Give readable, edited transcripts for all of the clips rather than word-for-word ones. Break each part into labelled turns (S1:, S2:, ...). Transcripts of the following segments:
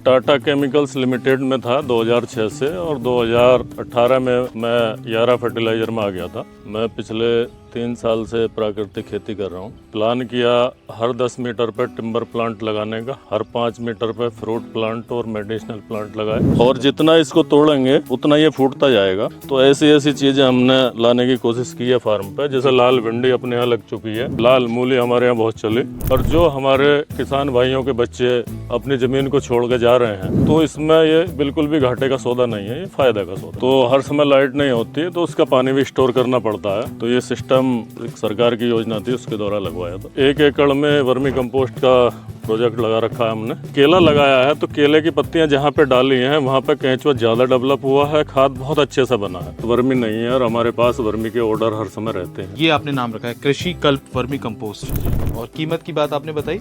S1: Tata chemicals limited में था 2006 से और 2018 में मैं यारा फर्टिलाइजर में आ गया था। मैं पिछले 3 साल से प्राकृतिक खेती कर रहा हूँ। प्लान किया हर 10 मीटर पर टिम्बर प्लांट लगाने का, हर 5 मीटर पर फ्रूट प्लांट और मेडिसिनल प्लांट लगाए और जितना इसको तोड़ेंगे उतना ये फूटता जाएगा। तो ऐसी ऐसी चीजें हमने लाने की कोशिश की है फार्म पे। जैसे लाल भिंडी अपने यहाँ लग चुकी है, लाल मूली हमारे यहाँ बहुत चली, और जो हमारे किसान भाइयों के बच्चे अपनी जमीन को छोड़ के जा रहे हैं, तो इसमें ये बिल्कुल भी घाटे का सौदा नहीं है, ये फायदा का सौदा। तो हर समय लाइट नहीं होती तो उसका पानी भी स्टोर करना पड़ता है। तो ये सिस्टम एक सरकार की योजना थी, उसके द्वारा लगवाया था। 1 एकड़ में वर्मी कंपोस्ट का प्रोजेक्ट लगा रखा है हमने। केला लगाया है तो केले की पत्तियां जहाँ पे डाली हैं वहाँ पे केंचुआ ज्यादा डेवलप हुआ है, खाद बहुत अच्छे से बना है। वर्मी नहीं है और हमारे पास वर्मी के ऑर्डर हर समय रहते हैं।
S2: ये आपने नाम रखा है कृषि कल्प वर्मी कंपोस्ट, और कीमत की बात आपने बताई।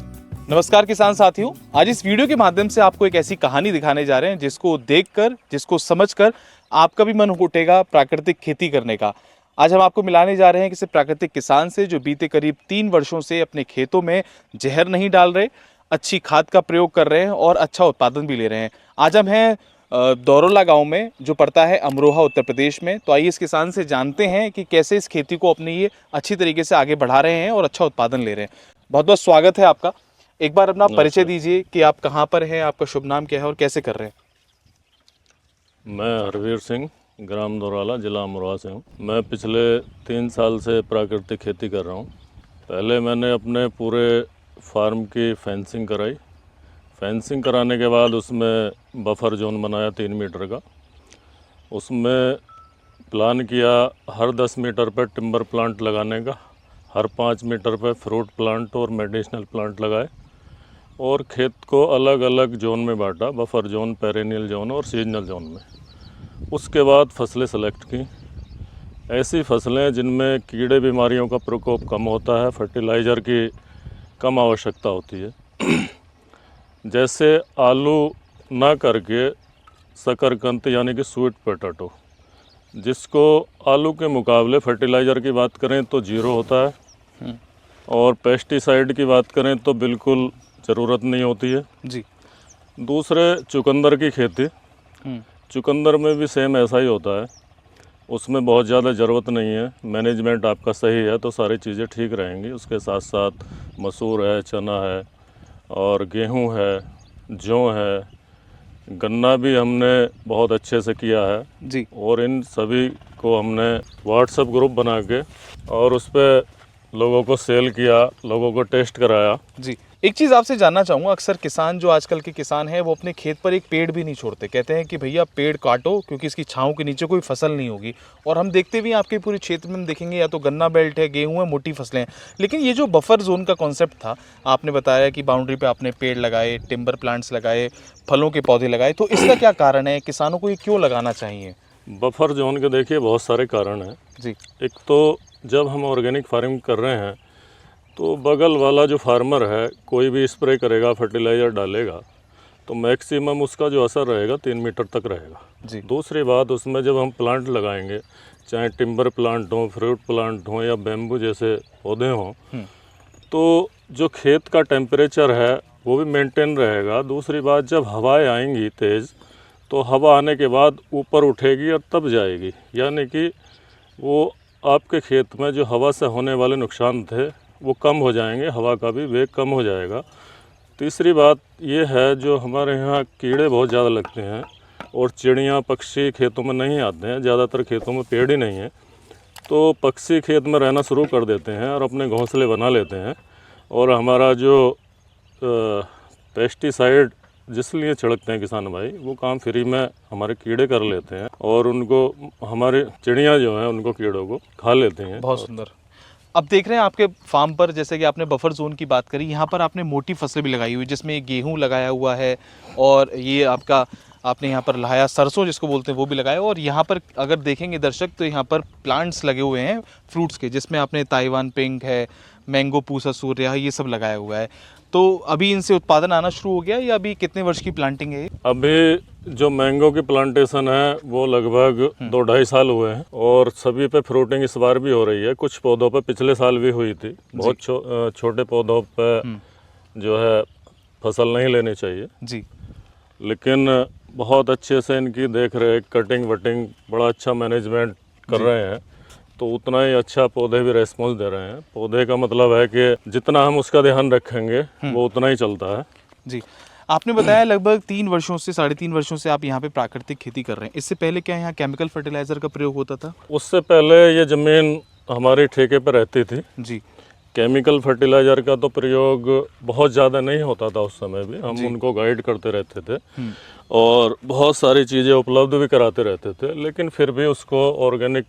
S2: नमस्कार किसान साथियों, आज इस वीडियो के माध्यम से आपको एक ऐसी कहानी दिखाने जा रहे हैं जिसको देखकर, जिसको समझकर आपका भी मन उठेगा प्राकृतिक खेती करने का। आज हम आपको मिलाने जा रहे हैं किसी प्राकृतिक किसान से जो बीते करीब 3 वर्षों से अपने खेतों में जहर नहीं डाल रहे, अच्छी खाद का प्रयोग कर रहे हैं और अच्छा उत्पादन भी ले रहे हैं। आज हम हैं दौरोला गांव में, जो पड़ता है अमरोहा उत्तर प्रदेश में। तो आइए इस किसान से जानते हैं कि कैसे इस खेती को अपनी ये अच्छी तरीके से आगे बढ़ा रहे हैं और अच्छा उत्पादन ले रहे हैं। बहुत बहुत स्वागत है आपका। एक बार अपना परिचय दीजिए कि आप कहाँ पर हैं, आपका शुभ नाम क्या है और कैसे कर रहे हैं।
S1: मैं हरवीर सिंह, ग्राम दौराला, जिला अमरोहा से हूँ। मैं पिछले 3 साल से प्राकृतिक खेती कर रहा हूँ। पहले मैंने अपने पूरे फार्म की फेंसिंग कराई। फेंसिंग कराने के बाद उसमें बफर जोन बनाया 3 मीटर का। उसमें प्लान किया हर 10 मीटर पर टिम्बर प्लांट लगाने का, हर 5 मीटर पर फ्रूट प्लांट और मेडिसिनल प्लांट लगाए, और खेत को अलग अलग जोन में बांटा, बफर जोन, पेरेनियल जोन और सीजनल जोन में। उसके बाद फसलें सेलेक्ट की, ऐसी फसलें जिनमें कीड़े बीमारियों का प्रकोप कम होता है, फर्टिलाइज़र की कम आवश्यकता होती है। जैसे आलू ना करके शकरकंद यानी कि स्वीट पोटैटो, जिसको आलू के मुकाबले फर्टिलाइज़र की बात करें तो 0 होता है, और पेस्टिसाइड की बात करें तो बिल्कुल ज़रूरत नहीं होती है
S2: जी।
S1: दूसरे चुकंदर की खेती, चुकंदर में भी सेम ऐसा ही होता है। उसमें बहुत ज़्यादा ज़रूरत नहीं है, मैनेजमेंट आपका सही है तो सारी चीज़ें ठीक रहेंगी। उसके साथ साथ मसूर है, चना है और गेहूं है, जौ है, गन्ना भी हमने बहुत अच्छे से किया है
S2: जी।
S1: और इन सभी को हमने व्हाट्सएप ग्रुप बना के और उस पर लोगों को सेल किया, लोगों को टेस्ट कराया।
S2: जी, एक चीज़ आपसे जानना चाहूँगा, अक्सर किसान, जो आजकल के किसान हैं, वो अपने खेत पर एक पेड़ भी नहीं छोड़ते। कहते हैं कि भैया पेड़ काटो क्योंकि इसकी छांव के नीचे कोई फसल नहीं होगी। और हम देखते भी हैं आपके पूरे क्षेत्र में, हम देखेंगे या तो गन्ना बेल्ट है, गेहूं है, मोटी फसलें हैं। लेकिन ये जो बफर जोन का कॉन्सेप्ट था, आपने बताया कि बाउंड्री पे आपने पेड़ लगाए, टिम्बर प्लांट्स लगाए, फलों के पौधे लगाए, तो इसका क्या कारण है? किसानों को ये क्यों लगाना चाहिए?
S1: बफर जोन के देखिए बहुत सारे कारण हैं
S2: जी।
S1: एक तो जब हम ऑर्गेनिक फार्मिंग कर रहे हैं तो बगल वाला जो फार्मर है कोई भी स्प्रे करेगा, फर्टिलाइज़र डालेगा, तो मैक्सिमम उसका जो असर रहेगा 3 मीटर तक रहेगा
S2: जी।
S1: दूसरी बात, उसमें जब हम प्लांट लगाएंगे, चाहे टिम्बर प्लांट हो, फ्रूट प्लांट हो या बैम्बू जैसे पौधे हों, तो जो खेत का टेम्परेचर है वो भी मेंटेन रहेगा। दूसरी बात, जब हवाएं आएंगी तेज़, तो हवा आने के बाद ऊपर उठेगी और तब जाएगी, यानी कि वो आपके खेत में जो हवा से होने वाले नुकसान थे वो कम हो जाएंगे, हवा का भी वेग कम हो जाएगा। तीसरी बात ये है, जो हमारे यहाँ कीड़े बहुत ज़्यादा लगते हैं और चिड़ियाँ पक्षी खेतों में नहीं आते हैं, ज़्यादातर खेतों में पेड़ ही नहीं है, तो पक्षी खेत में रहना शुरू कर देते हैं और अपने घोंसले बना लेते हैं। और हमारा जो पेस्टिसाइड जिस लिए छिड़कते हैं किसान भाई, वो काम फ्री में हमारे कीड़े कर लेते हैं और उनको, हमारे चिड़ियाँ जो हैं उनको, कीड़ों को खा लेते हैं।
S2: बहुत सुंदर। अब देख रहे हैं आपके फार्म पर, जैसे कि आपने बफर जोन की बात करी, यहाँ पर आपने मोटी फसलें भी लगाई हुई, जिसमें गेहूं लगाया हुआ है, और ये आपका आपने यहाँ पर लगाया सरसों जिसको बोलते हैं, वो भी लगाया। और यहाँ पर अगर देखेंगे दर्शक, तो यहाँ पर प्लांट्स लगे हुए हैं फ्रूट्स के, जिसमें आपने ताइवान पिंक है, मैंगो पूसा सूर्या है, ये सब लगाया हुआ है। तो अभी इनसे उत्पादन आना शुरू हो गया, या अभी कितने वर्ष की प्लांटिंग है?
S1: अभी जो मैंगो की प्लांटेशन है वो लगभग 2-2.5 साल हुए हैं और सभी पे फ्रूटिंग इस बार भी हो रही है। कुछ पौधों पे पिछले साल भी हुई थी। बहुत छोटे पौधों पे जो है फसल नहीं लेनी चाहिए
S2: जी।
S1: लेकिन बहुत अच्छे से इनकी देख रेख, कटिंग वटिंग, बड़ा अच्छा मैनेजमेंट कर रहे हैं, तो उतना ही अच्छा पौधे भी रेस्पॉन्स दे रहे हैं। पौधे का मतलब है कि जितना हम उसका ध्यान रखेंगे वो उतना ही चलता है।
S2: जी, आपने बताया लगभग 3 वर्षों से 3.5 वर्षों से आप यहाँ पे प्राकृतिक खेती कर रहे हैं। इससे पहले क्या यहाँ केमिकल फर्टिलाइजर का प्रयोग होता था?
S1: उससे पहले ये ज़मीन हमारी ठेके पर रहती थी।
S2: जी,
S1: केमिकल फर्टिलाइज़र का तो प्रयोग बहुत ज़्यादा नहीं होता था उस समय भी, हम उनको गाइड करते रहते थे और बहुत सारी चीज़ें उपलब्ध भी कराते रहते थे, लेकिन फिर भी उसको ऑर्गेनिक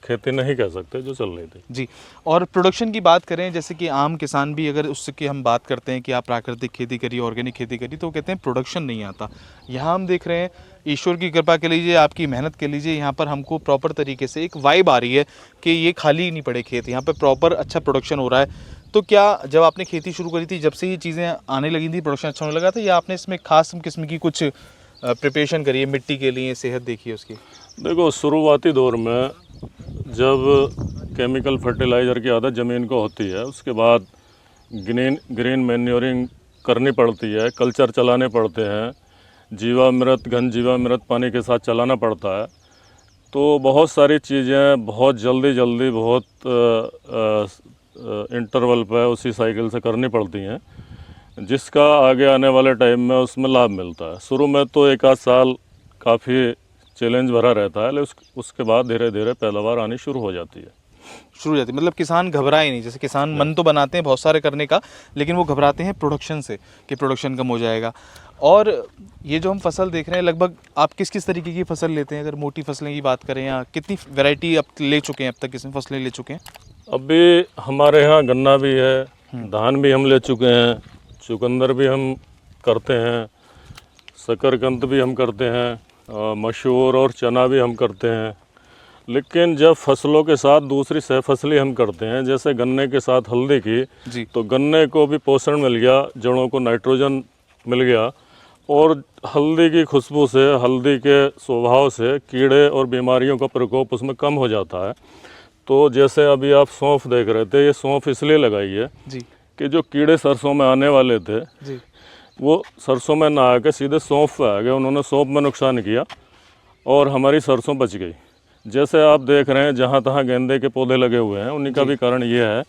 S1: खेती नहीं कह सकते जो चल रही थी।
S2: जी। और प्रोडक्शन की बात करें, जैसे कि आम किसान भी अगर उसकी हम बात करते हैं कि आप प्राकृतिक खेती करिए, ऑर्गेनिक खेती करिए, तो वो कहते हैं प्रोडक्शन नहीं आता। यहाँ हम देख रहे हैं, ईश्वर की कृपा के लीजिए, आपकी मेहनत के लीजिए, यहाँ पर हमको प्रॉपर तरीके से एक वाइब आ रही है कि ये खाली नहीं पड़े खेत, यहाँ पर प्रॉपर अच्छा प्रोडक्शन हो रहा है। तो क्या जब आपने खेती शुरू करी थी, जब से ये चीज़ें आने लगी थी, प्रोडक्शन अच्छा होने लगा था, या आपने इसमें खास किस्म की कुछ प्रिपरेशन करी है मिट्टी के लिए, सेहत देखी है उसकी?
S1: देखो, शुरुआती दौर में जब केमिकल फर्टिलाइज़र की आदत ज़मीन को होती है, उसके बाद ग्रीन मैन्योरिंग करनी पड़ती है, कल्चर चलाने पड़ते हैं, जीवामृत, घन जीवामृत पानी के साथ चलाना पड़ता है, तो बहुत सारी चीज़ें बहुत जल्दी बहुत इंटरवल पर उसी साइकिल से करनी पड़ती हैं, जिसका आगे आने वाले टाइम में उसमें लाभ मिलता है। शुरू में तो 1 आध साल काफ़ी चैलेंज भरा रहता है, लेकिन उसके बाद धीरे धीरे पैदावार आनी शुरू हो जाती है।
S2: शुरू हो जाती है, मतलब किसान घबराए नहीं। जैसे किसान मन तो बनाते हैं बहुत सारे करने का, लेकिन वो घबराते हैं प्रोडक्शन से कि प्रोडक्शन कम हो जाएगा। और ये जो हम फसल देख रहे हैं, लगभग आप किस किस तरीके की फसल लेते हैं? अगर मोटी फसलें की बात करें, या कितनी वैरायटी आप ले चुके हैं अब तक, कितनी फसलें ले चुके हैं?
S1: अभी हमारे यहाँ गन्ना भी है, धान भी हम ले चुके हैं, चुकंदर भी हम करते हैं, शकरकंद भी हम करते हैं, मसूर और चना भी हम करते हैं। लेकिन जब फसलों के साथ दूसरी सह फसली हम करते हैं, जैसे गन्ने के साथ हल्दी की,
S2: जी।
S1: तो गन्ने को भी पोषण मिल गया, जड़ों को नाइट्रोजन मिल गया, और हल्दी की खुशबू से, हल्दी के स्वभाव से कीड़े और बीमारियों का प्रकोप उसमें कम हो जाता है। तो जैसे अभी आप सौंफ देख रहे थे, ये सौंफ इसलिए लगाई है
S2: जी।
S1: कि जो कीड़े सरसों में आने वाले थे,
S2: जी।
S1: वो सरसों में ना आके सीधे सौंफ पे आ गए, उन्होंने सौंफ में नुकसान किया और हमारी सरसों बच गई। जैसे आप देख रहे हैं जहाँ तहाँ गेंदे के पौधे लगे हुए हैं, उन्हीं का भी कारण ये है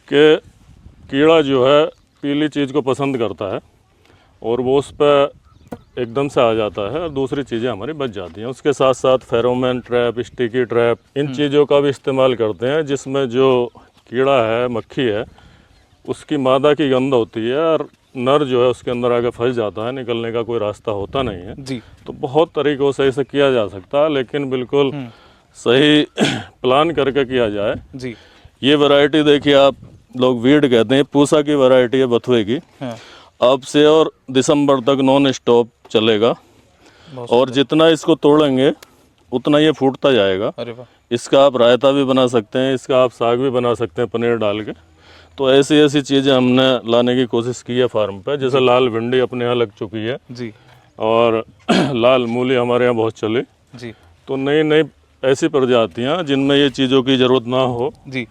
S1: कि कीड़ा जो है पीली चीज़ को पसंद करता है और वो उस पर एकदम से आ जाता है और दूसरी चीज़ें हमारी बच जाती हैं। उसके साथ साथ फेरोमोन ट्रैप, स्टिकी ट्रैप, इन चीज़ों का भी इस्तेमाल करते हैं, जिसमें जो कीड़ा है, मक्खी है, उसकी मादा की गंध होती है और नर जो है उसके अंदर आके फंस जाता है, निकलने का कोई रास्ता होता नहीं है।
S2: जी।
S1: तो बहुत तरीक़ों से इसे किया जा सकता है, लेकिन बिल्कुल सही प्लान करके किया जाए।
S2: जी।
S1: ये वैरायटी देखिए आप, लोग वीड कहते हैं, पूसा की वैरायटी है बथुए की।
S2: हाँ।
S1: अब से और दिसंबर तक नॉन स्टॉप चलेगा और जितना इसको तोड़ेंगे उतना ये फूटता जाएगा।
S2: अरे वाह।
S1: इसका आप रायता भी बना सकते हैं, इसका आप साग भी बना सकते हैं पनीर डाल के। तो ऐसी चीज़ें हमने लाने की कोशिश की है फार्म पे। जैसे लाल भिंडी अपने यहाँ लग चुकी है
S2: जी।
S1: और लाल मूली हमारे यहाँ बहुत चली।
S2: जी।
S1: तो नई नई ऐसी प्रजातियाँ जिनमें ये चीज़ों की ज़रूरत ना हो
S2: जी।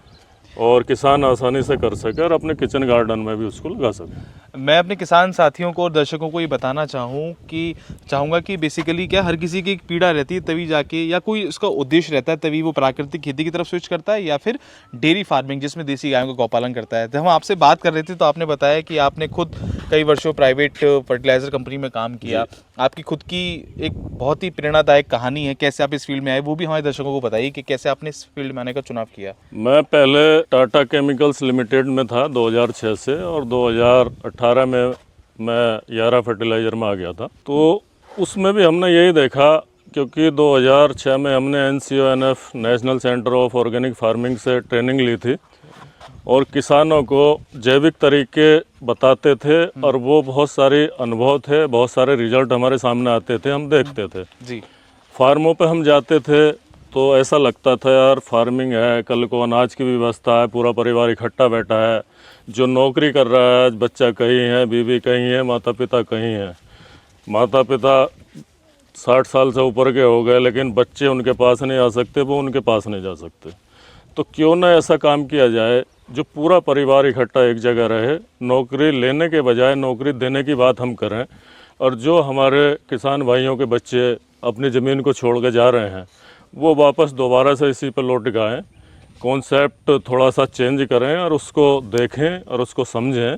S1: और किसान आसानी से कर सके और अपने किचन गार्डन में भी उसको लगा सके।
S2: मैं अपने किसान साथियों को और दर्शकों को ये बताना चाहूँगा कि बेसिकली क्या हर किसी की एक पीड़ा रहती है, तभी जाके, या कोई उसका उद्देश्य रहता है, तभी वो प्राकृतिक खेती की तरफ स्विच करता है, या फिर डेयरी फार्मिंग जिसमें देसी गायों का गौपालन करता है। जब हम आपसे बात कर रहे थे तो आपने बताया कि आपने खुद कई वर्षों प्राइवेट फर्टिलाइजर कंपनी में काम किया, आपकी खुद की एक बहुत ही प्रेरणादायक कहानी है, कैसे आप इस फील्ड में आए, वो भी हमारे दर्शकों को बताइए कि कैसे आपने इस फील्ड में आने का चुनाव किया।
S1: मैं पहले टाटा केमिकल्स लिमिटेड में था 2006 से, और 2018 में मैं यारा फर्टिलाइज़र में आ गया था। तो उसमें भी हमने यही देखा, क्योंकि 2006 में हमने NCONF national centre of organic farming से ट्रेनिंग ली थी और किसानों को जैविक तरीके बताते थे और वो बहुत सारे अनुभव थे, बहुत सारे रिजल्ट हमारे सामने आते थे, हम देखते थे।
S2: जी।
S1: फार्मों पे हम जाते थे तो ऐसा लगता था यार फार्मिंग है, कल को अनाज की व्यवस्था है, पूरा परिवार इकट्ठा बैठा है, जो नौकरी कर रहा है, बच्चा कहीं है, बीवी कहीं है, माता पिता कहीं है। माता पिता 60 साल से ऊपर के हो गए, लेकिन बच्चे उनके पास नहीं आ सकते, वो उनके पास नहीं जा सकते। तो क्यों ना ऐसा काम किया जाए जो पूरा परिवार इकट्ठा एक जगह रहे, नौकरी लेने के बजाय नौकरी देने की बात हम करें, और जो हमारे किसान भाइयों के बच्चे अपनी ज़मीन को छोड़ के जा रहे हैं वो वापस दोबारा से इसी पर लौट के आएँ, कॉन्सेप्ट थोड़ा सा चेंज करें और उसको देखें और उसको समझें,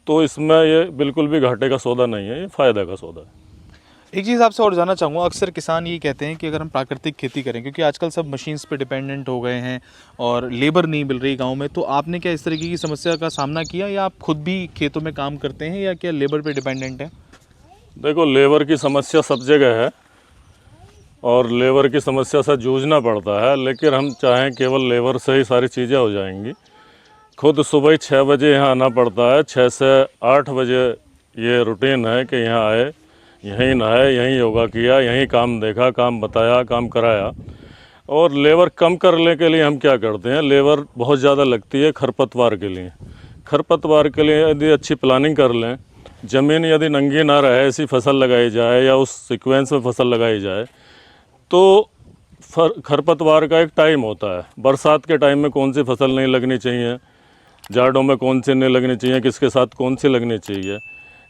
S1: तो इसमें ये बिल्कुल भी घाटे का सौदा नहीं है, ये फ़ायदा का सौदा है।
S2: एक चीज़ आपसे और जानना चाहूँगा, अक्सर किसान ये कहते हैं कि अगर हम प्राकृतिक खेती करें, क्योंकि आजकल सब मशीन्स पे डिपेंडेंट हो गए हैं और लेबर नहीं मिल रही गांव में, तो आपने क्या इस तरीके की समस्या का सामना किया या आप खुद भी खेतों में काम करते हैं या क्या लेबर पे डिपेंडेंट हैं?
S1: देखो, लेबर की समस्या सब जगह है और लेबर की समस्या से जूझना पड़ता है, लेकिन हम चाहें केवल लेबर से ही सारी चीज़ें हो जाएंगी। खुद सुबह 6 बजे यहाँ आना पड़ता है, 6 से 8 बजे ये रूटीन है कि यहाँ आए, यहीं नहाए, यहीं योगा किया, यहीं काम देखा, काम बताया, काम कराया। और लेबर कम करने के लिए हम क्या करते हैं, लेबर बहुत ज़्यादा लगती है खरपतवार के लिए। खरपतवार के लिए यदि अच्छी प्लानिंग कर लें, ज़मीन यदि नंगी ना रहे, ऐसी फसल लगाई जाए या उस सीक्वेंस में फसल लगाई जाए, तो खरपतवार का एक टाइम होता है। बरसात के टाइम में कौन सी फसल नहीं लगनी चाहिए, जाड़ों में कौन सी नहीं लगनी चाहिए, किसके साथ कौन सी लगनी चाहिए।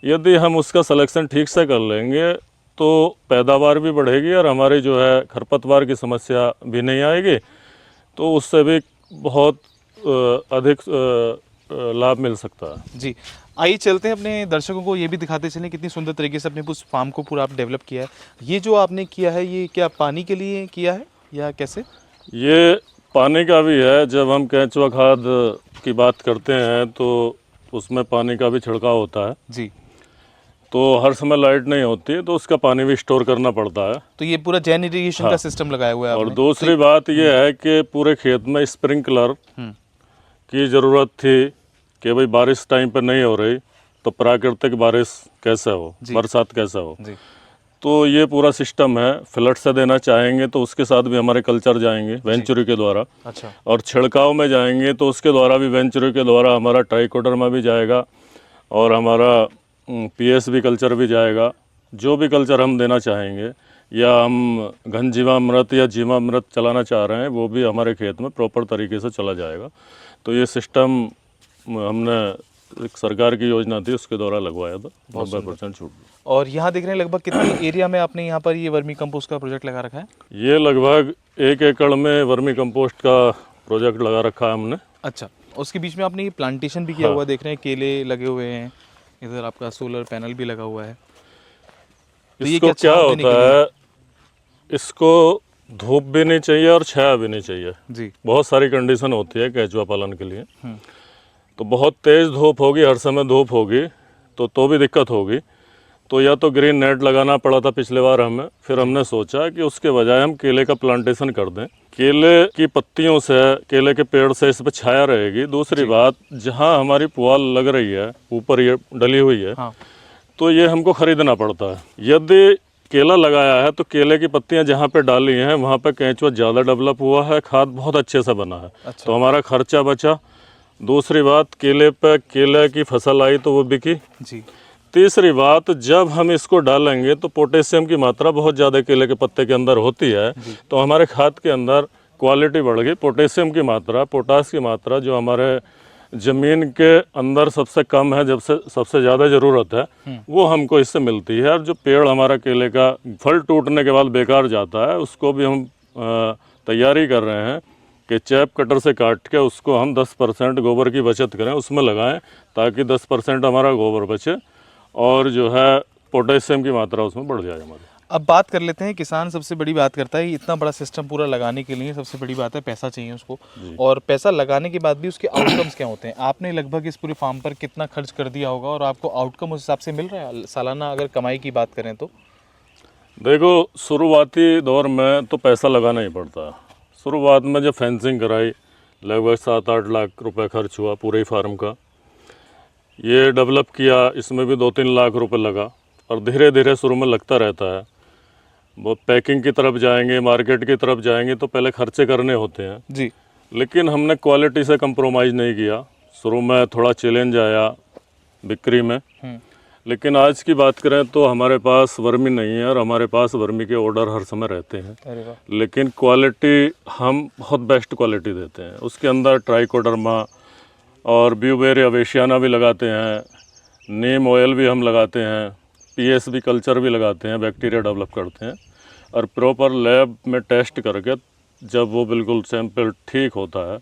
S1: यदि हम उसका सिलेक्शन ठीक से कर लेंगे तो पैदावार भी बढ़ेगी और हमारी जो है खरपतवार की समस्या भी नहीं आएगी, तो उससे भी बहुत अधिक लाभ मिल सकता है।
S2: जी, आइए चलते हैं, अपने दर्शकों को ये भी दिखाते चलें कितनी सुंदर तरीके से अपने उस फार्म को पूरा आप डेवलप किया है। ये जो आपने किया है, ये क्या पानी के लिए किया है या कैसे?
S1: ये पानी का भी है। जब हम केंचुआ खाद की बात करते हैं तो उसमें पानी का भी छिड़काव होता है
S2: जी।
S1: तो हर समय लाइट नहीं होती, तो उसका पानी भी स्टोर करना पड़ता है।
S2: तो ये पूरा जैन इरिगेशन का सिस्टम लगाया हुआ है
S1: और
S2: आपने।
S1: दूसरी बात ये है कि पूरे खेत में स्प्रिंकलर की ज़रूरत थी कि भाई बारिश टाइम पर नहीं हो रही तो प्राकृतिक बारिश कैसे हो, बरसात कैसे हो।
S2: जी।
S1: तो ये पूरा सिस्टम है। फ्लड से देना चाहेंगे तो उसके साथ भी हमारे कल्चर जाएंगे वेंचुरी के द्वारा।
S2: अच्छा।
S1: और छिड़काव में जाएंगे तो उसके द्वारा भी वेंचुरी के द्वारा हमारा ट्राइकोडर्मा भी जाएगा और हमारा पीएसबी कल्चर भी जाएगा। जो भी कल्चर हम देना चाहेंगे या हम घन जीवामृत या जीवामृत चलाना चाह रहे हैं वो भी हमारे खेत में प्रॉपर तरीके से चला जाएगा। तो ये सिस्टम हमने एक सरकार की योजना थी उसके द्वारा लगवाया था, 90% छूट।
S2: और यहाँ देख रहे हैं लगभग कितने एरिया में आपने यहाँ पर ये वर्मी कंपोस्ट का प्रोजेक्ट लगा रखा है?
S1: ये लगभग 1 एकड़ में वर्मी कंपोस्ट का प्रोजेक्ट लगा रखा है हमने।
S2: अच्छा, उसके बीच में आपने ये प्लांटेशन भी किया हुआ देख रहे हैं, केले लगे हुए हैं, इधर आपका सोलर पैनल भी लगा हुआ है। तो ये
S1: इसको क्या होता है, इसको धूप भी नहीं चाहिए और छाया भी नहीं चाहिए
S2: जी।
S1: बहुत सारी कंडीशन होती है केंचुआ पालन के लिए। तो बहुत तेज़ धूप होगी, हर समय धूप होगी तो भी दिक्कत होगी। तो या तो ग्रीन नेट लगाना पड़ा था पिछले बार हमें, फिर हमने सोचा कि उसके बजाय हम केले का प्लांटेशन कर दें। केले की पत्तियों से, केले के पेड़ से इस पर छाया रहेगी। दूसरी बात, जहाँ हमारी पुआल लग रही है ऊपर ये डली हुई है, तो ये हमको खरीदना पड़ता है। यदि केला लगाया है तो केले की पत्तियां जहाँ पे डाली हैं वहाँ पे केंचुआ ज़्यादा डेवलप हुआ है, खाद बहुत अच्छे से बना है। अच्छा। तो हमारा खर्चा बचा। दूसरी बात, केले पे केले की फसल आई तो वो बिकी जी। तीसरी बात, जब हम इसको डालेंगे तो पोटेशियम की मात्रा बहुत ज़्यादा केले के पत्ते के अंदर होती है, तो हमारे खाद के अंदर क्वालिटी बढ़ गई। पोटेशियम की मात्रा, पोटास की मात्रा जो हमारे ज़मीन के अंदर सबसे कम है, जब से सबसे ज़्यादा ज़रूरत है, वो हमको इससे मिलती है। और जो पेड़ हमारा केले का फल टूटने के बाद बेकार जाता है, उसको भी हम तैयारी कर रहे हैं कि चैप कटर से काट के उसको हम 10% गोबर की बचत करें, उसमें लगाएं, ताकि 10% हमारा गोबर बचे और जो है पोटेशियम की मात्रा उसमें बढ़ जाए हमारी।
S2: अब बात कर लेते हैं, किसान सबसे बड़ी बात करता है, इतना बड़ा सिस्टम पूरा लगाने के लिए सबसे बड़ी बात है पैसा चाहिए उसको, और पैसा लगाने के बाद भी उसके आउटकम्स क्या होते हैं। आपने लगभग इस पूरे फार्म पर कितना खर्च कर दिया होगा और आपको आउटकम उस हिसाब से मिल रहा है सालाना, अगर कमाई की बात करें तो?
S1: देखो, शुरुआती दौर में तो पैसा लगाना ही पड़ता है। शुरुआत में जब फेंसिंग कराई लगभग 7-8 लाख रुपए खर्च हुआ पूरे फार्म का। ये डेवलप किया, इसमें भी 2-3 लाख रुपए लगा और धीरे धीरे शुरू में लगता रहता है। वो पैकिंग की तरफ जाएंगे, मार्केट की तरफ जाएंगे तो पहले खर्चे करने होते हैं जी। लेकिन हमने क्वालिटी से कंप्रोमाइज़ नहीं किया। शुरू में थोड़ा चैलेंज आया बिक्री में, लेकिन आज की बात करें तो हमारे पास वर्मी नहीं है और हमारे पास वर्मी के ऑर्डर हर समय रहते हैं। लेकिन क्वालिटी हम बहुत बेस्ट क्वालिटी देते हैं। उसके अंदर ट्राइकोडर्मा और ब्यूवेरिया वेशियाना भी लगाते हैं, नीम ऑयल भी हम लगाते हैं, पीएसबी कल्चर भी लगाते हैं, बैक्टीरिया डेवलप करते हैं और प्रॉपर लैब में टेस्ट करके जब वो बिल्कुल सैंपल ठीक होता है,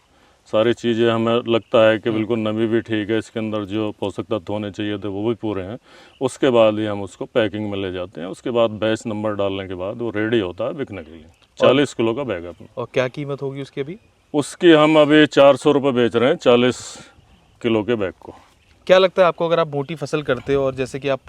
S1: सारी चीज़ें हमें लगता है कि बिल्कुल नमी भी ठीक है, इसके अंदर जो पोषक तत्व होने चाहिए थे वो भी पूरे हैं, उसके बाद ही हम उसको पैकिंग में ले जाते हैं। उसके बाद बैच नंबर डालने के बाद वो रेडी होता है बिकने के लिए। 40 किलो का बैग है अपना।
S2: और क्या कीमत होगी उसकी अभी?
S1: उसकी हम अभी 400 रुपये बेच रहे हैं 40 किलो के बैग को।
S2: क्या लगता है आपको, अगर आप मोटी फसल करते हो और जैसे कि आप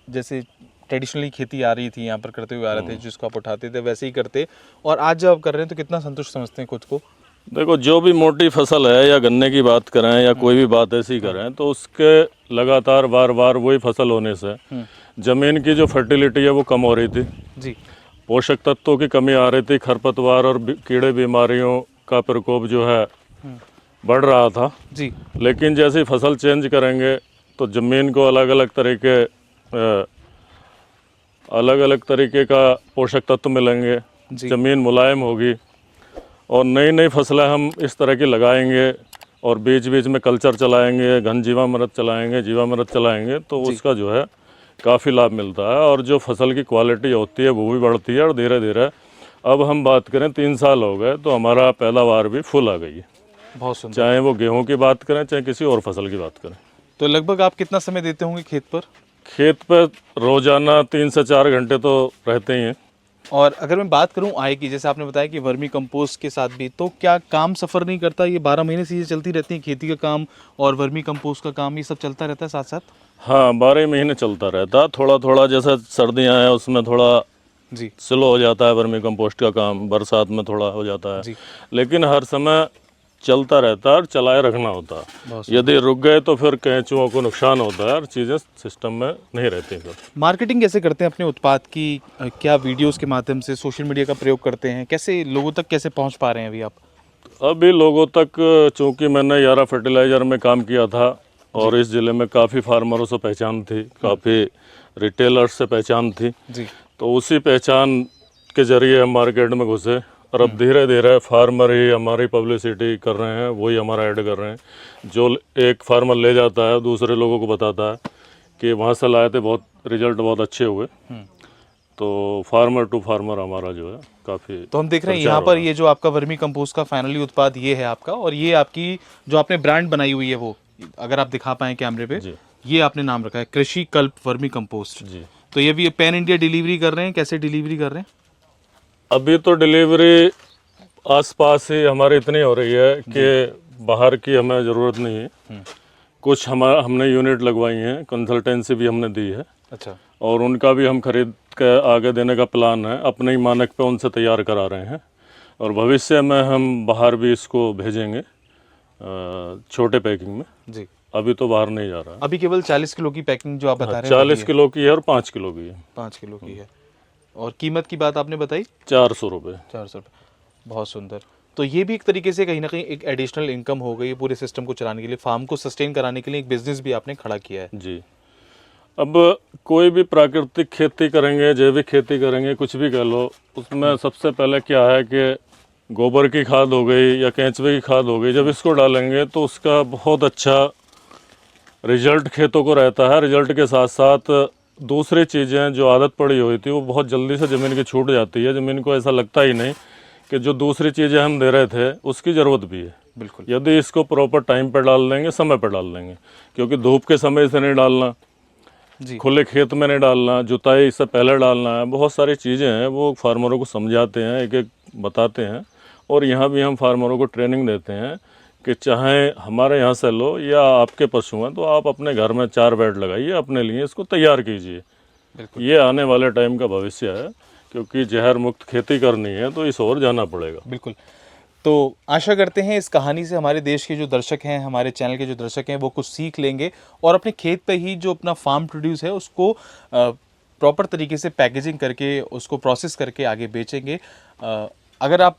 S2: जैसे ट्रेडिशनली खेती आ रही थी यहाँ पर करते हुए आ रहे थे, जिसको आप उठाते थे वैसे ही करते, और आज जब आप कर रहे हैं तो कितना संतुष्ट समझते हैं खुद को?
S1: देखो, जो भी मोटी फसल है या गन्ने की बात करें या कोई भी बात ऐसी करें, तो उसके लगातार बार बार वही फसल होने से ज़मीन की जो फर्टिलिटी है वो कम हो रही थी
S2: जी।
S1: पोषक तत्वों की कमी आ रही थी, खरपतवार और कीड़े बीमारियों का प्रकोप जो है बढ़ रहा था
S2: जी।
S1: लेकिन जैसे ही फसल चेंज करेंगे तो ज़मीन को अलग अलग तरीके का पोषक तत्व मिलेंगे, ज़मीन मुलायम होगी और नई नई फसलें हम इस तरह की लगाएंगे और बीच बीच में कल्चर चलाएंगे, घन जीवामृत चलाएंगे तो उसका जो है काफ़ी लाभ मिलता है और जो फसल की क्वालिटी होती है वो भी बढ़ती है और धीरे धीरे अब हम बात करें 3 साल हो गए तो हमारा पैदावार भी फुल आ गई है।
S2: बहुत सुंदर।
S1: चाहे वो गेहूं की बात करें चाहे किसी और फसल की बात करें।
S2: तो लगभग आप कितना समय देते होंगे खेत पर?
S1: खेत पर रोजाना 3 से 4 घंटे तो रहते ही हैं।
S2: और अगर मैं बात करूं आय की, जैसे आपने बताया कि वर्मी कंपोस्ट के साथ भी, तो क्या काम सफ़र नहीं करता? ये 12 महीने से ये चलती रहती है, खेती का काम और वर्मी कंपोस्ट का काम, ये सब चलता रहता है साथ साथ?
S1: हाँ, 12 महीने चलता रहता। थोड़ा थोड़ा जैसा सर्दियाँ हैं उसमें थोड़ा
S2: जी
S1: स्लो हो जाता है वर्मी कंपोस्ट का काम, बरसात में थोड़ा हो जाता है, लेकिन हर समय चलता रहता है और चलाए रखना होता है। यदि रुक गए तो फिर कैंचुओं को नुकसान होता है और चीज़ें सिस्टम में नहीं रहती। फिर मार्केटिंग
S2: कैसे करते हैं अपने उत्पाद की? क्या वीडियोस के माध्यम से, सोशल मीडिया का प्रयोग करते हैं? कैसे लोगों तक कैसे पहुंच पा रहे हैं अभी आप?
S1: अभी लोगों तक, चूँकि मैंने यारा फर्टिलाइज़र में काम किया था और इस ज़िले में काफ़ी फार्मरों से पहचान थी, काफ़ी रिटेलर्स से पहचान थी जी। तो उसी पहचान के ज़रिए हम मार्केट में घुसे और अब धीरे धीरे फार्मर ही हमारी पब्लिसिटी कर रहे हैं, वही हमारा ऐड कर रहे हैं। जो एक फार्मर ले जाता है दूसरे लोगों को बताता है कि वहाँ से लाए थे, बहुत रिजल्ट बहुत अच्छे हुए, तो फार्मर टू फार्मर हमारा जो है काफ़ी।
S2: तो हम देख रहे हैं यहाँ पर ये जो आपका वर्मी कंपोस्ट का फाइनली उत्पाद ये है आपका, और ये आपकी जो आपने ब्रांड बनाई हुई है वो अगर आप दिखा पाएँ कैमरे पे, ये आपने नाम रखा है कृषि कल्प वर्मी कंपोस्ट जी। तो ये भी पैन इंडिया डिलीवरी कर रहे हैं? कैसे डिलीवरी कर रहे हैं?
S1: अभी तो डिलीवरी आसपास ही हमारी इतनी हो रही है कि बाहर की हमें ज़रूरत नहीं है। कुछ हमने यूनिट लगवाई हैं, कंसल्टेंसी भी हमने दी है। अच्छा। और उनका भी हम खरीद के आगे देने का प्लान है, अपने ही मानक पे उनसे तैयार करा रहे हैं और भविष्य में हम बाहर भी इसको भेजेंगे छोटे पैकिंग में जी। अभी तो बाहर नहीं जा रहा है।
S2: अभी केवल 40 किलो की पैकिंग जो आप बता रहे हैं?
S1: 40 किलो की है और 5 किलो की है।
S2: 5 किलो की है। और कीमत की बात आपने बताई?
S1: 400 रुपये।
S2: 400 रुपये, बहुत सुंदर। तो ये भी एक तरीके से कहीं ना कहीं एक एडिशनल इनकम हो गई पूरे सिस्टम को चलाने के लिए, फार्म को सस्टेन कराने के लिए एक बिजनेस भी आपने खड़ा किया है
S1: जी। अब कोई भी प्राकृतिक खेती करेंगे, जैविक खेती करेंगे, कुछ भी कह लो, उसमें सबसे पहले क्या है कि गोबर की खाद हो गई या केंचुए की खाद हो गई, जब इसको डालेंगे तो उसका बहुत अच्छा रिजल्ट खेतों को रहता है। रिजल्ट के साथ साथ दूसरी चीज़ें जो आदत पड़ी हुई थी वो बहुत जल्दी से ज़मीन की छूट जाती है। ज़मीन को ऐसा लगता ही नहीं कि जो दूसरी चीज़ें हम दे रहे थे उसकी ज़रूरत भी है। बिल्कुल, यदि इसको प्रॉपर टाइम पर डाल देंगे, समय पर डाल देंगे, क्योंकि धूप के समय से नहीं डालना जी, खुले खेत में नहीं डालना, जुताई इससे पहले डालना है, बहुत सारी चीज़ें हैं वो फार्मरों को समझाते हैं, एक एक बताते हैं। और यहाँ भी हम फार्मरों को ट्रेनिंग देते हैं कि चाहे हमारे यहाँ से लो या आपके पशु हैं तो आप अपने घर में 4 बेड लगाइए, अपने लिए इसको तैयार कीजिए। ये आने वाले टाइम का भविष्य है, क्योंकि जहर मुक्त खेती करनी है तो इस ओर जाना पड़ेगा।
S2: बिल्कुल। तो आशा करते हैं इस कहानी से हमारे देश के जो दर्शक हैं, हमारे चैनल के जो दर्शक हैं, वो कुछ सीख लेंगे और अपने खेत पे ही जो अपना फार्म प्रोड्यूस है उसको प्रॉपर तरीके से पैकेजिंग करके उसको प्रोसेस करके आगे बेचेंगे। अगर आप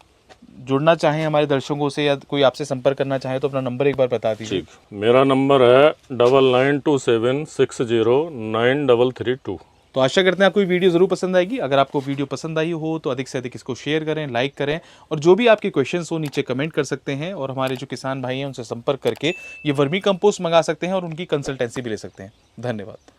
S2: जुड़ना चाहें हमारे दर्शकों से या कोई आपसे संपर्क करना चाहे तो अपना नंबर एक बार बता दीजिए।
S1: ठीक, मेरा नंबर है 9927609332।
S2: तो आशा करते हैं आपको वीडियो ज़रूर पसंद आएगी। अगर आपको वीडियो पसंद आई हो तो अधिक से अधिक इसको शेयर करें, लाइक करें, और जो भी आपके क्वेश्चंस हो नीचे कमेंट कर सकते हैं और हमारे जो किसान भाई हैं उनसे संपर्क करके ये वर्मी कंपोस्ट मंगा सकते हैं और उनकी कंसल्टेंसी भी ले सकते हैं। धन्यवाद।